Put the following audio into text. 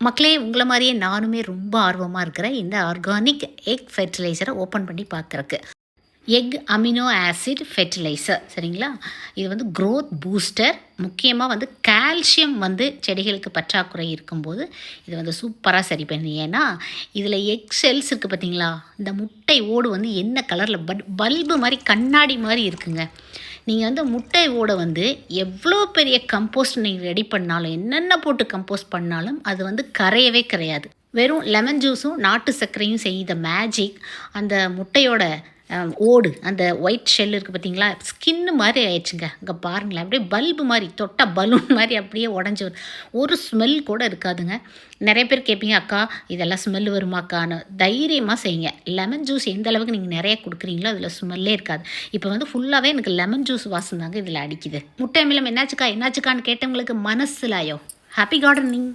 மக்களே உங்களை மாதிரியே நானுமே ரொம்ப ஆர்வமாக இருக்கிறேன் இந்த ஆர்கானிக் எக் ஃபெர்டிலைசரை ஓப்பன் பண்ணி பார்க்குறக்கு. எக் அமினோ ஆசிட் ஃபெர்டிலைசர் சரிங்களா. இது வந்து க்ரோத் பூஸ்டர். முக்கியமாக வந்து கால்சியம் வந்து செடிகளுக்கு பற்றாக்குறை இருக்கும்போது இது வந்து சூப்பராக சரி பண்ணி. ஏன்னா இதில் எக் செல்ஸ் இருக்குது பார்த்தீங்களா, இந்த முட்டை ஓடு வந்து என்ன கலரில் பல்பு மாதிரி கண்ணாடி மாதிரி இருக்குங்க. நீங்கள் வந்து முட்டை ஓடை வந்து எவ்வளோ பெரிய கம்போஸ்ட் நீங்கள் ரெடி பண்ணாலும், என்னென்ன போட்டு கம்போஸ்ட் பண்ணாலும் அது வந்து கரையவே கிடையாது. வெறும் லெமன் ஜூஸும் நாட்டு சர்க்கரையும் செய்த மேஜிக் அந்த முட்டையோட ஓடு, அந்த ஒயிட் ஷெல் இருக்குது பார்த்தீங்களா, ஸ்கின்னு மாதிரி ஆயிடுச்சுங்க. அங்கே பாருங்களேன், அப்படியே பல்பு மாதிரி தொட்டால் பலூன் மாதிரி அப்படியே உடஞ்சி ஒரு ஸ்மெல் கூட இருக்காதுங்க. நிறைய பேர் கேட்பீங்க, அக்கா இதெல்லாம் ஸ்மெல் வருமாக்கான்னு. தைரியமாக செய்யுங்க. லெமன் ஜூஸ் எந்த அளவுக்கு நீங்கள் நிறைய கொடுக்குறீங்களோ அதில் ஸ்மெல்லே இருக்காது. இப்போ வந்து ஃபுல்லாகவே எனக்கு லெமன் ஜூஸ் வாசம் தாங்க இதில் அடிக்குது. முட்டை மிளம் என்னாச்சுக்கான்னு கேட்டவங்களுக்கு மனசுலாயோ. Happy gardening.